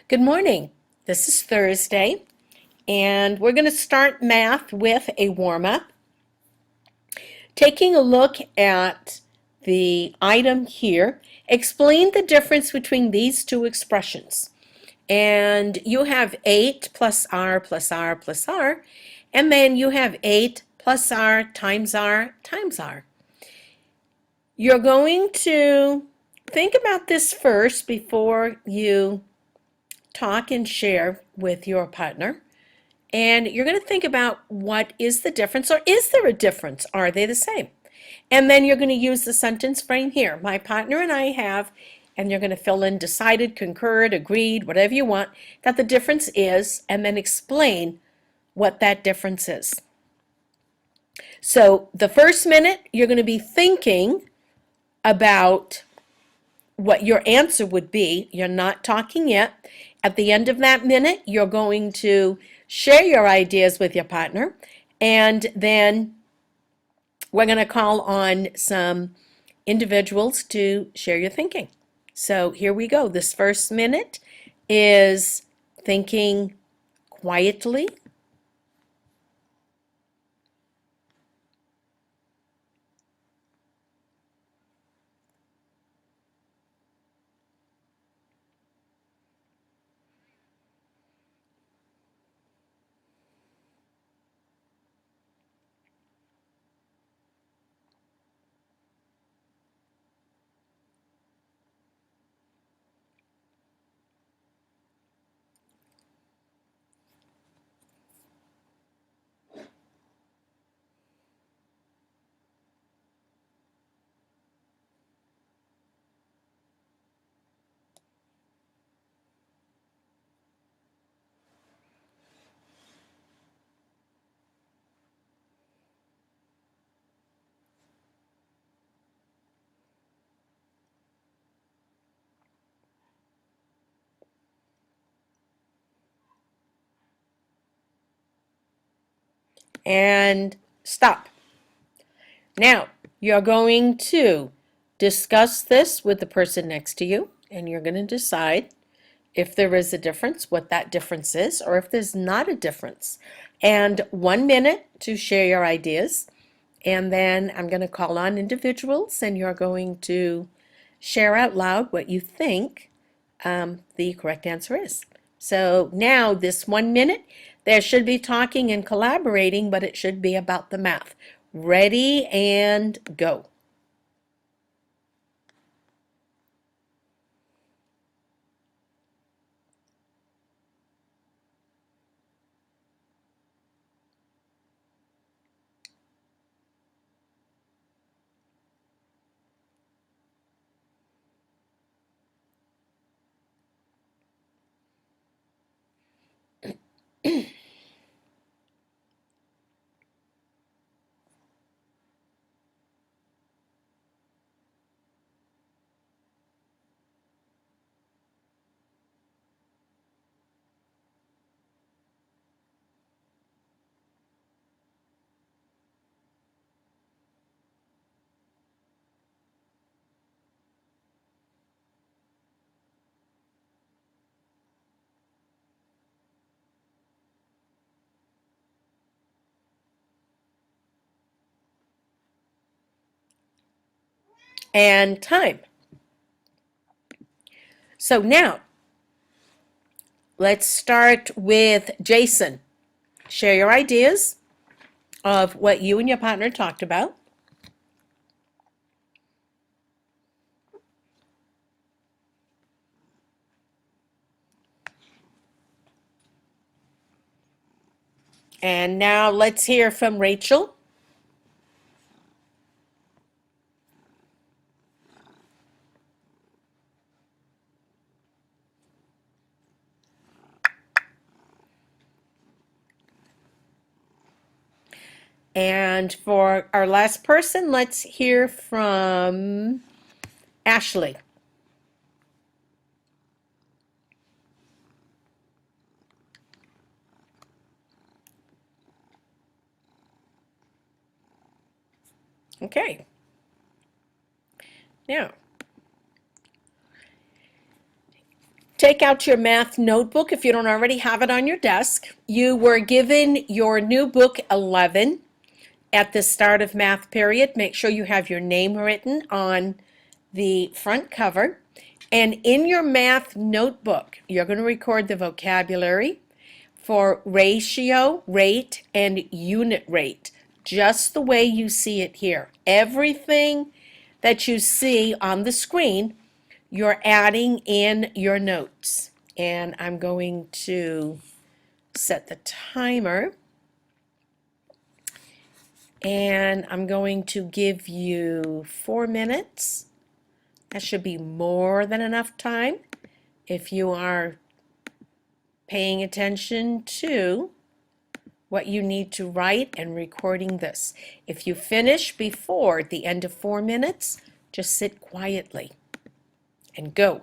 Good morning. This is Thursday, and we're going to start math with a warm-up. Taking a look at the item here, explain the difference between these two expressions. And you have 8 plus r plus r plus r, and then you have 8 plus r times r times r. You're going to think about this first before you talk and share with your partner. And you're going to think about what is the difference, or is there a difference? Are they the same? And then you're going to use the sentence frame here. My partner and I have, and you're going to fill in decided, concurred, agreed, whatever you want, that the difference is, and then explain what that difference is. So the first minute, you're going to be thinking about what your answer would be. You're not talking yet. At the end of that minute, you're going to share your ideas with your partner, and then we're going to call on some individuals to share your thinking. So here we go. This first minute is thinking quietly. And stop. Now, you're going to discuss this with the person next to you, and you're going to decide if there is a difference, what that difference is, or if there's not a difference. And 1 minute to share your ideas, and then I'm going to call on individuals, and you're going to share out loud what you think the correct answer is. So now, this 1 minute, there should be talking and collaborating, but it should be about the math. Ready and go. And time. So now, let's start with Jason. Share your ideas of what you and your partner talked about. And now let's hear from Rachel. And for our last person, let's hear from Ashley. Okay. Now, take out your math notebook if you don't already have it on your desk. You were given your new book 11 at the start of math period. Make sure you have your name written on the front cover. And in your math notebook, you're going to record the vocabulary for ratio, rate, and unit rate, just the way you see it here. Everything that you see on the screen, you're adding in your notes. And I'm going to set the timer. And I'm going to give you 4 minutes. That should be more than enough time if you are paying attention to what you need to write and recording this. If you finish before the end of 4 minutes, just sit quietly and go.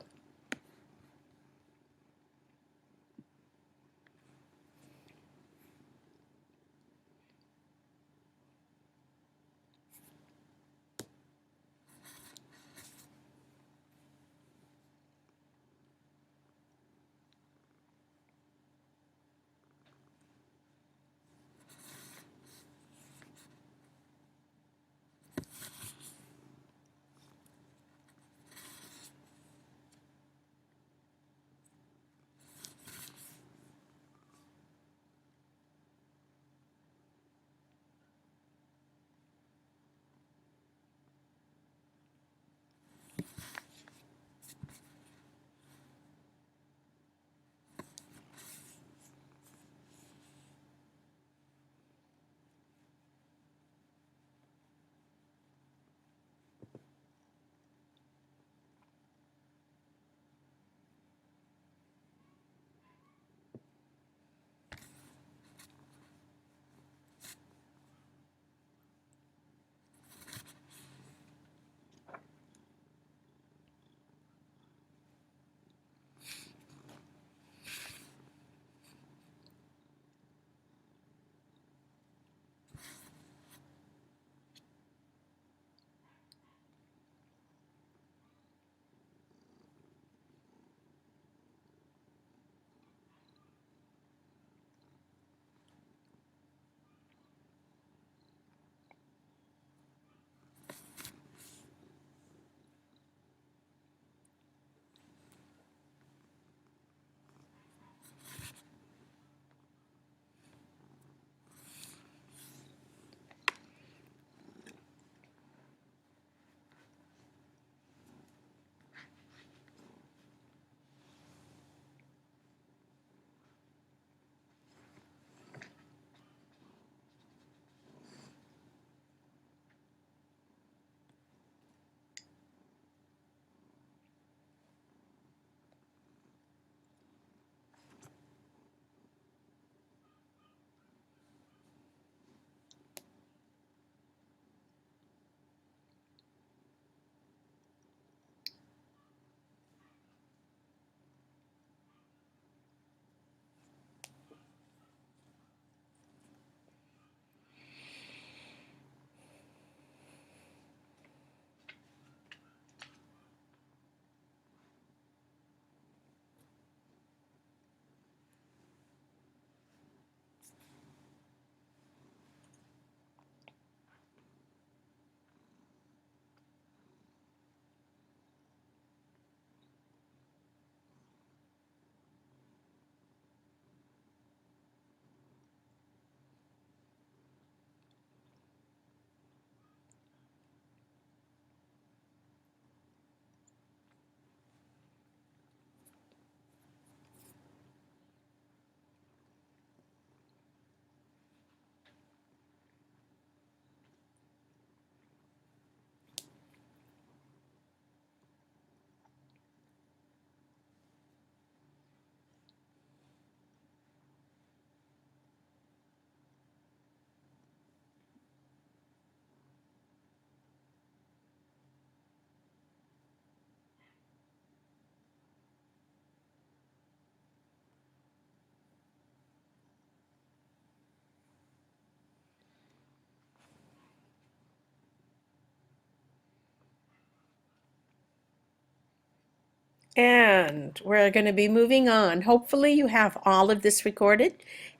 And we're going to be moving on. Hopefully you have all of this recorded.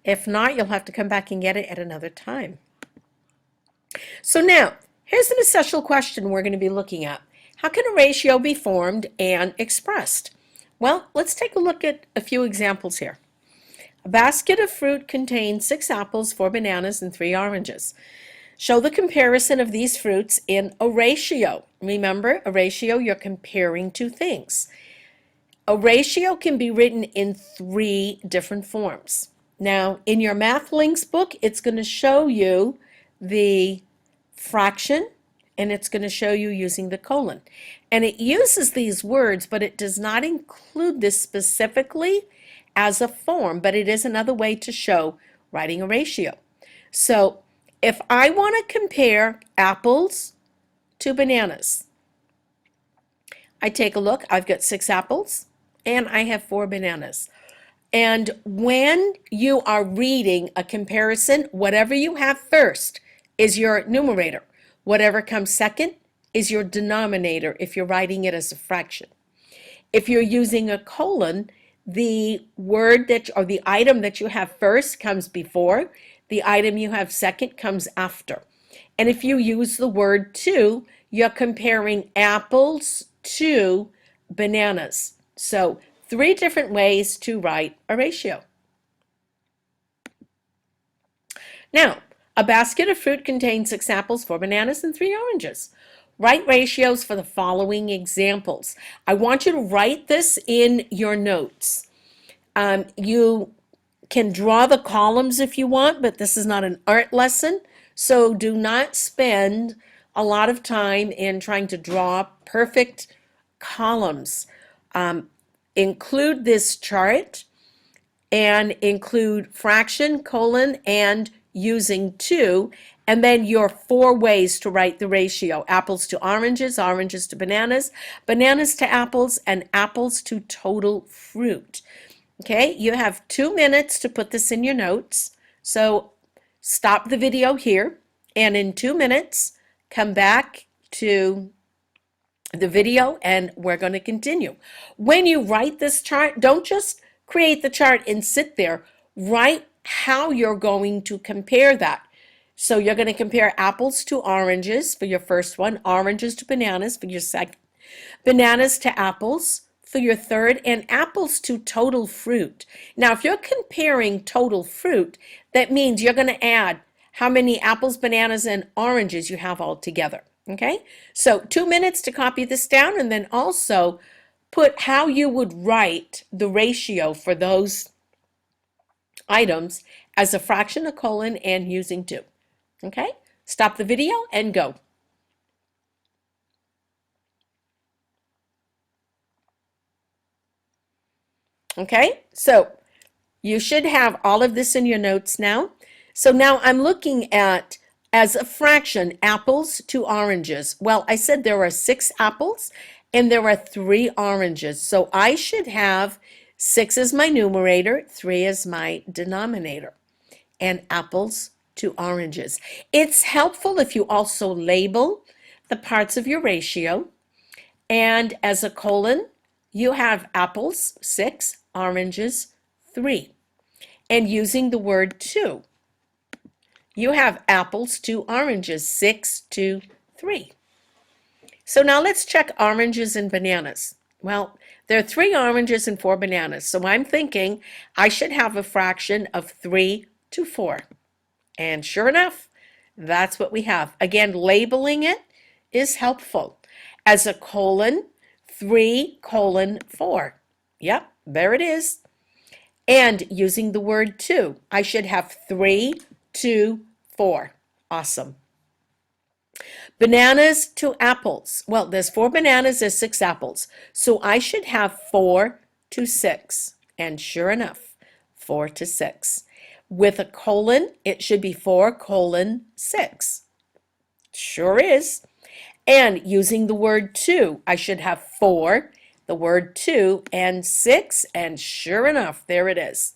If not, you'll have to come back and get it at another time. So now, here's an essential question we're going to be looking at. How can a ratio be formed and expressed? Well, let's take a look at a few examples here. A basket of fruit contains 6 apples, 4 bananas, and 3 oranges. Show the comparison of these fruits in a ratio. Remember, a ratio, you're comparing two things. A ratio can be written in 3 different forms. Now, in your Math Links book, it's going to show you the fraction, and it's going to show you using the colon. And it uses these words, but it does not include this specifically as a form, but it is another way to show writing a ratio. So if I want to compare apples to bananas, I take a look. I've got 6 apples and I have 4 bananas. And when you are reading a comparison, whatever you have first is your numerator. Whatever comes second is your denominator if you're writing it as a fraction. If you're using a colon, the word that or the item that you have first comes before, the item you have second comes after. And if you use the word to, you're comparing apples to bananas. So 3 different ways to write a ratio. Now, a basket of fruit contains 6 apples, 4 bananas, and 3 oranges. Write ratios for the following examples. I want you to write this in your notes. You can draw the columns if you want, but this is not an art lesson, so do not spend a lot of time in trying to draw perfect columns. Include this chart and include fraction, colon, and using to, and then your 4 ways to write the ratio. Apples to oranges, oranges to bananas, bananas to apples, and apples to total fruit. Okay, you have 2 minutes to put this in your notes. So stop the video here, and in 2 minutes, come back to the video and we're going to continue. When you write this chart, don't just create the chart and sit there. Write how you're going to compare that. So you're going to compare apples to oranges for your first one, oranges to bananas for your second, bananas to apples for your third, and apples to total fruit. Now, if you're comparing total fruit, that means you're going to add how many apples, bananas, and oranges you have all together. Okay, so 2 minutes to copy this down, and then also put how you would write the ratio for those items as a fraction, a colon, and using to. Okay, stop the video and go. Okay, so you should have all of this in your notes now. So now I'm looking at, as a fraction, apples to oranges. Well, I said there are 6 apples and there are 3 oranges. So I should have 6 as my numerator, 3 as my denominator, and apples to oranges. It's helpful if you also label the parts of your ratio. And as a colon, you have apples, 6, oranges, 3. And using the word to, you have apples to oranges, 6 to 3. So now let's check oranges and bananas. Well, there are 3 oranges and 4 bananas, so I'm thinking I should have a fraction of 3 to 4. And sure enough, that's what we have. Again, labeling it is helpful. As a colon, 3 colon 4. Yep, there it is. And using the word to, I should have 3 to 4. Awesome. Bananas to apples. Well, there's 4 bananas, there's 6 apples. So I should have 4 to 6. And sure enough, 4 to 6. With a colon, it should be 4 colon 6. Sure is. And using the word to, I should have 4, the word to, and 6, and sure enough, there it is.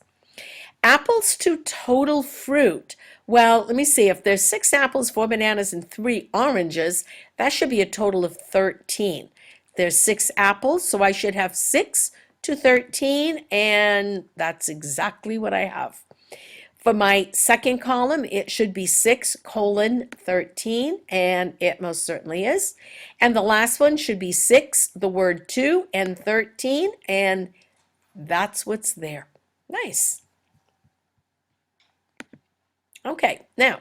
Apples to total fruit. Well, let me see, if there's 6 apples, 4 bananas, and 3 oranges, that should be a total of 13. There's 6 apples, so I should have 6 to 13, and that's exactly what I have. For my second column, it should be 6 colon 13, and it most certainly is. And the last one should be 6, the word 2, and 13, and that's what's there. Nice. Okay, now,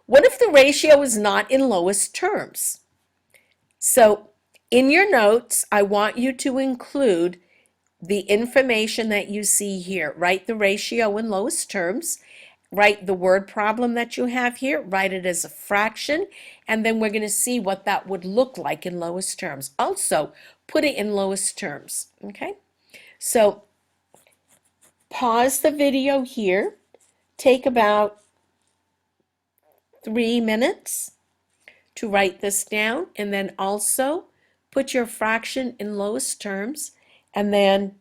what if the ratio is not in lowest terms? So in your notes, I want you to include the information that you see here. Write the ratio in lowest terms. Write the word problem that you have here. Write it as a fraction. And then we're going to see what that would look like in lowest terms. Also, put it in lowest terms. Okay? So pause the video here. Take about 3 minutes to write this down, and then also put your fraction in lowest terms, and then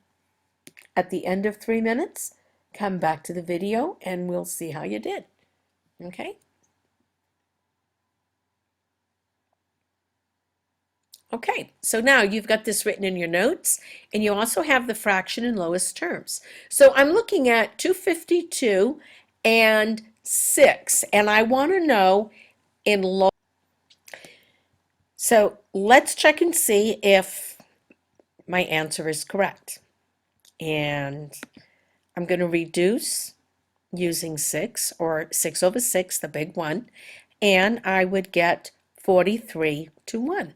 at the end of 3 minutes, come back to the video and we'll see how you did. Okay? Okay, so now you've got this written in your notes, and you also have the fraction in lowest terms. So I'm looking at 252 and 6, and I want to know in low. So let's check and see if my answer is correct. And I'm going to reduce using 6, or 6 over 6, the big one, and I would get 43 to 1.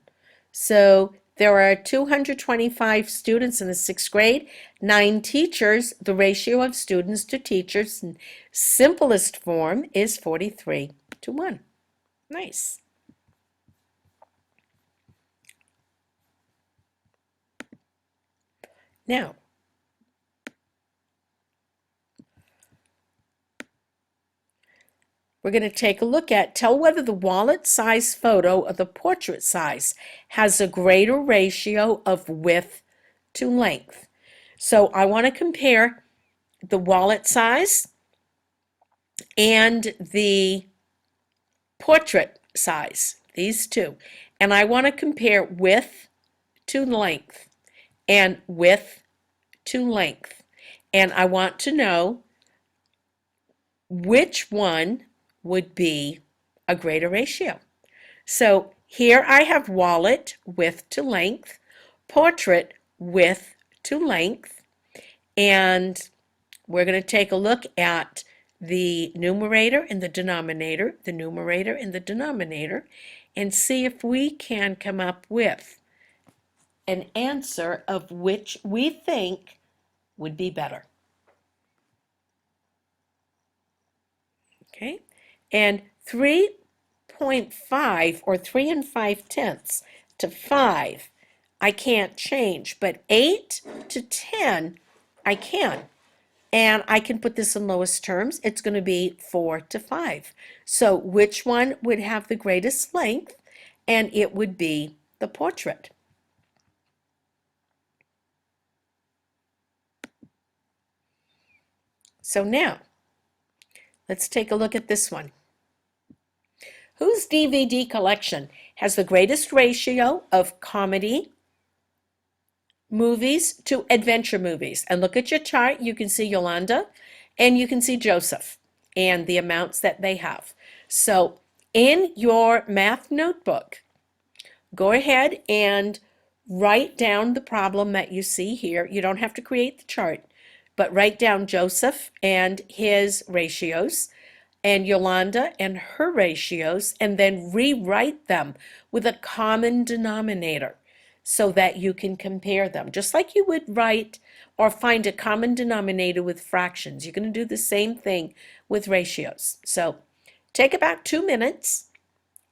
So there are 225 students in the 6th grade, 9 teachers. The ratio of students to teachers in simplest form is 43 to 1. Nice. Now, we're going to take a look at, tell whether the wallet size photo or the portrait size has a greater ratio of width to length. So I want to compare the wallet size and the portrait size, these two. And I want to compare width to length and width to length. And I want to know which one would be a greater ratio. So here I have wallet width to length, portrait width to length, and we're going to take a look at the numerator and the denominator, and see if we can come up with an answer of which we think would be better. Okay, and 3.5 or 3 5/10 to 5, I can't change, but 8 to 10, I can. And I can put this in lowest terms. It's going to be 4 to 5. So which one would have the greatest length? And it would be the portrait. So now, let's take a look at this one. Whose DVD collection has the greatest ratio of comedy movies to adventure movies? And look at your chart. You can see Yolanda and you can see Joseph and the amounts that they have. So in your math notebook, go ahead and write down the problem that you see here. You don't have to create the chart, but write down Joseph and his ratios and Yolanda and her ratios, and then rewrite them with a common denominator so that you can compare them. Just like you would write or find a common denominator with fractions, you're going to do the same thing with ratios. So take about 2 minutes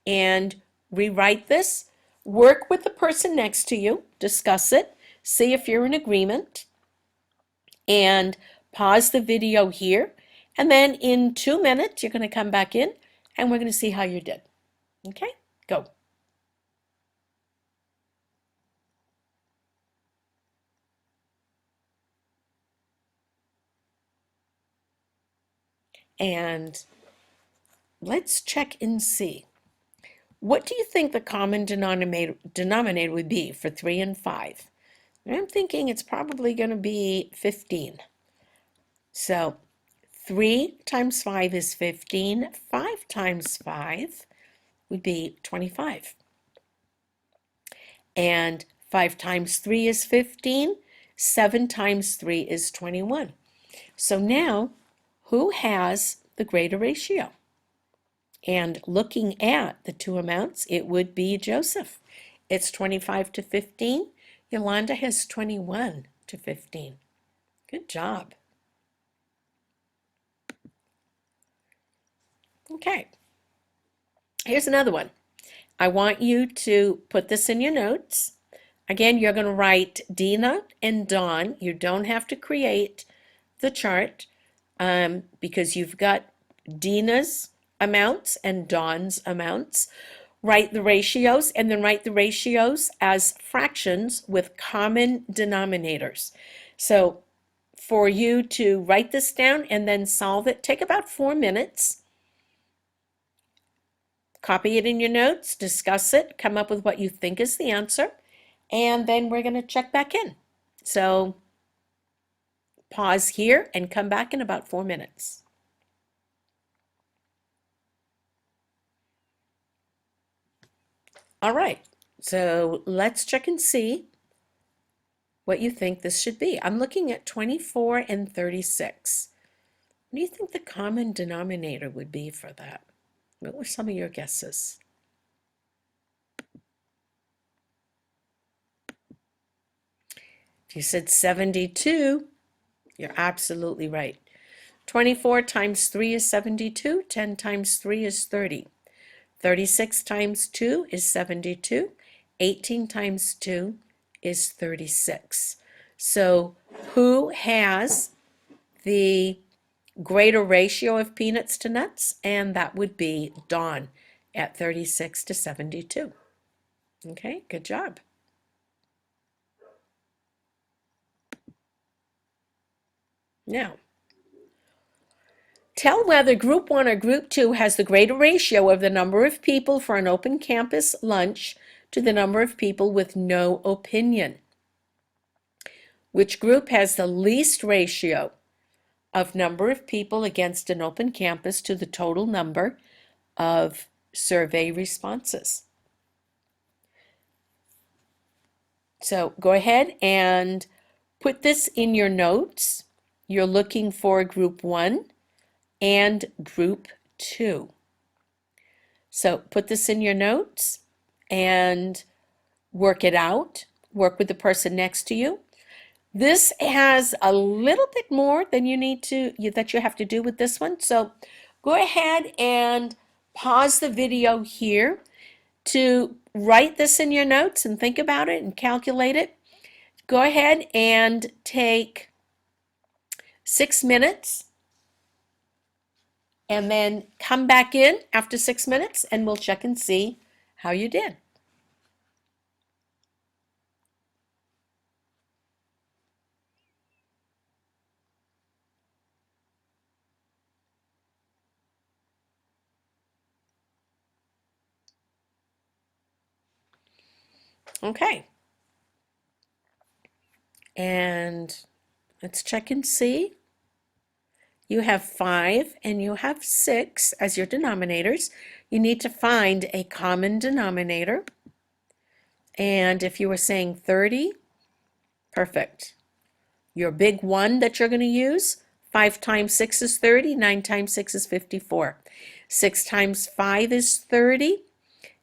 and rewrite this. Work with the person next to you, discuss it, see if you're in agreement, and pause the video here. And then in 2 minutes, you're going to come back in and we're going to see how you did. Okay, go. And let's check and see. What do you think the common denominator would be for 3 and 5? I'm thinking it's probably going to be 15. So 3 times 5 is 15. 5 times 5 would be 25. And 5 times 3 is 15. 7 times 3 is 21. So now, who has the greater ratio? And looking at the two amounts, it would be Joseph. It's 25 to 15. Yolanda has 21 to 15. Good job. Okay, here's another one. I want you to put this in your notes. Again, you're going to write Dina and Dawn. You don't have to create the chart because you've got Dina's amounts and Dawn's amounts. Write the ratios and then write the ratios as fractions with common denominators. So for you to write this down and then solve it, take about 4 minutes. Copy it in your notes, discuss it, come up with what you think is the answer, and then we're going to check back in. So pause here and come back in about 4 minutes. All right, so let's check and see what you think this should be. I'm looking at 24 and 36. What do you think the common denominator would be for that? What were some of your guesses? If you said 72, you're absolutely right. 24 times 3 is 72. 10 times 3 is 30. 36 times 2 is 72. 18 times 2 is 36. So who has the greater ratio of peanuts to nuts? And that would be Dawn at 36 to 72. Okay, good job. Now, tell whether Group 1 or Group 2 has the greater ratio of the number of people for an open campus lunch to the number of people with no opinion. Which group has the least ratio of number of people against an open campus to the total number of survey responses? So go ahead and put this in your notes. You're looking for Group 1 and Group 2. So put this in your notes and work it out. Work with the person next to you. This has a little bit more than that you have to do with this one. So go ahead and pause the video here to write this in your notes and think about it and calculate it. Go ahead and take 6 minutes and then come back in after 6 minutes and we'll check and see how you did. Okay. And let's check and see. You have 5 and you have 6 as your denominators. You need to find a common denominator. And if you were saying 30, perfect. Your big 1 that you're going to use, 5 times 6 is 30, 9 times 6 is 54. 6 times 5 is 30,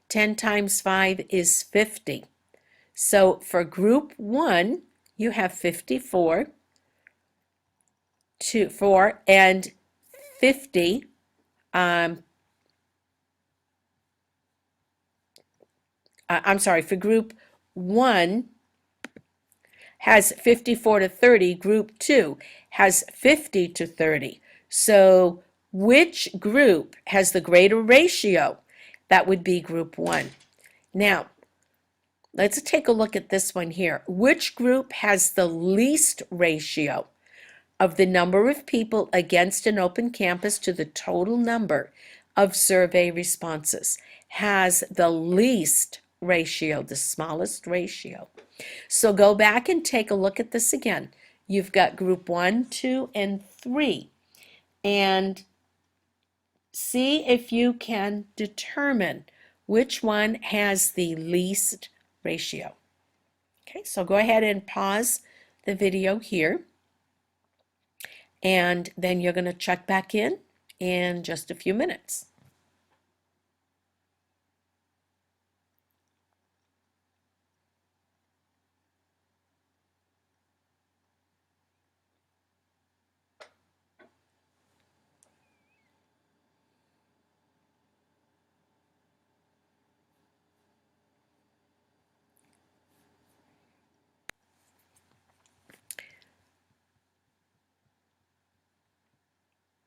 10 times 5 is 50. So for Group 1, you have 54, 4, and 50. I'm sorry, for Group 1 has 54 to 30. Group 2 has 50 to 30. So which group has the greater ratio? That would be Group 1. Now, let's take a look at this one here. Which group has the least ratio of the number of people against an open campus to the total number of survey responses? has the least ratio, the smallest ratio. So go back and take a look at this again. You've got group 1, 2, and 3. And see if you can determine which one has the least ratio. Okay, so go ahead and pause the video here. And then you're going to check back in just a few minutes.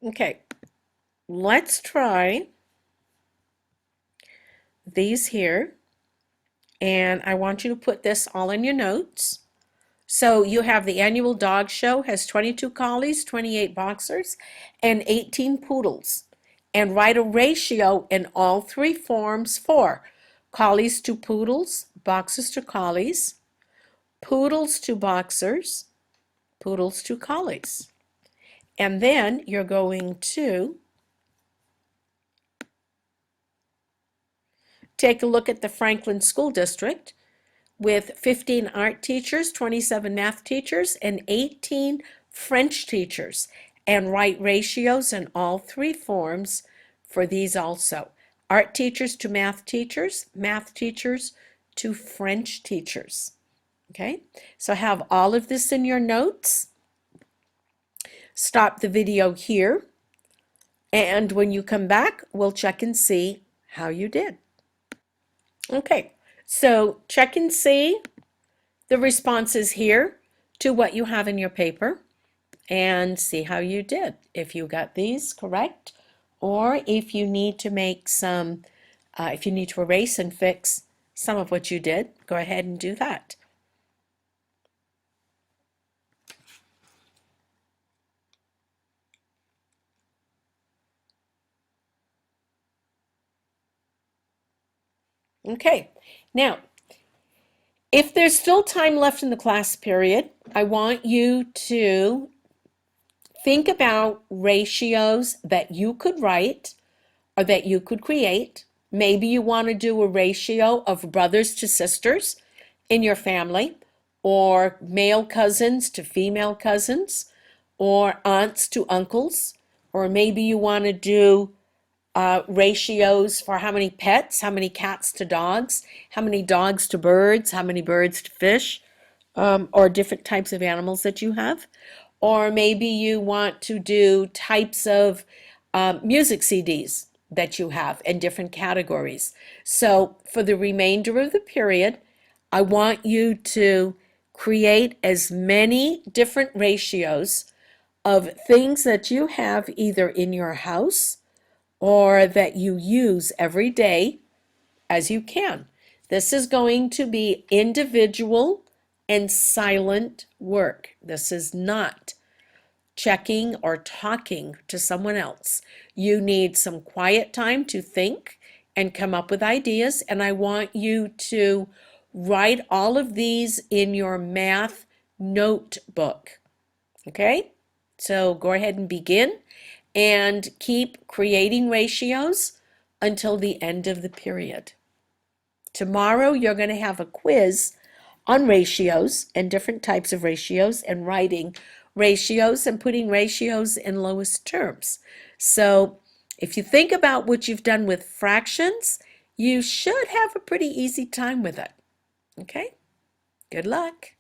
Okay, let's try these here. And I want you to put this all in your notes. So you have the annual dog show has 22 collies, 28 boxers, and 18 poodles. And write a ratio in all three forms for collies to poodles, boxers to collies, poodles to boxers, poodles to collies. And then you're going to take a look at the Franklin School District with 15 art teachers, 27 math teachers, and 18 French teachers, and write ratios in all three forms for these also. Art teachers to math teachers to French teachers. Okay, so have all of this in your notes. Stop the video here, and when you come back, we'll check and see how you did. Okay, so check and see the responses here to what you have in your paper and see how you did. If you got these correct, or if you need to make some, if you need to erase and fix some of what you did, go ahead and do that. Okay, now, if there's still time left in the class period, I want you to think about ratios that you could write or that you could create. Maybe you want to do a ratio of brothers to sisters in your family, or male cousins to female cousins, or aunts to uncles, or maybe you want to do ratios for how many pets, how many cats to dogs, how many dogs to birds, how many birds to fish, or different types of animals that you have. Or maybe you want to do types of music CDs that you have in different categories. So for the remainder of the period, I want you to create as many different ratios of things that you have either in your house or that you use every day as you can. This is going to be individual and silent work. This is not checking or talking to someone else. You need some quiet time to think and come up with ideas, and I want you to write all of these in your math notebook. Okay? So go ahead and begin and keep creating ratios until the end of the period. Tomorrow you're going to have a quiz on ratios and different types of ratios and writing ratios and putting ratios in lowest terms. So if you think about what you've done with fractions, you should have a pretty easy time with it. Okay? Good luck.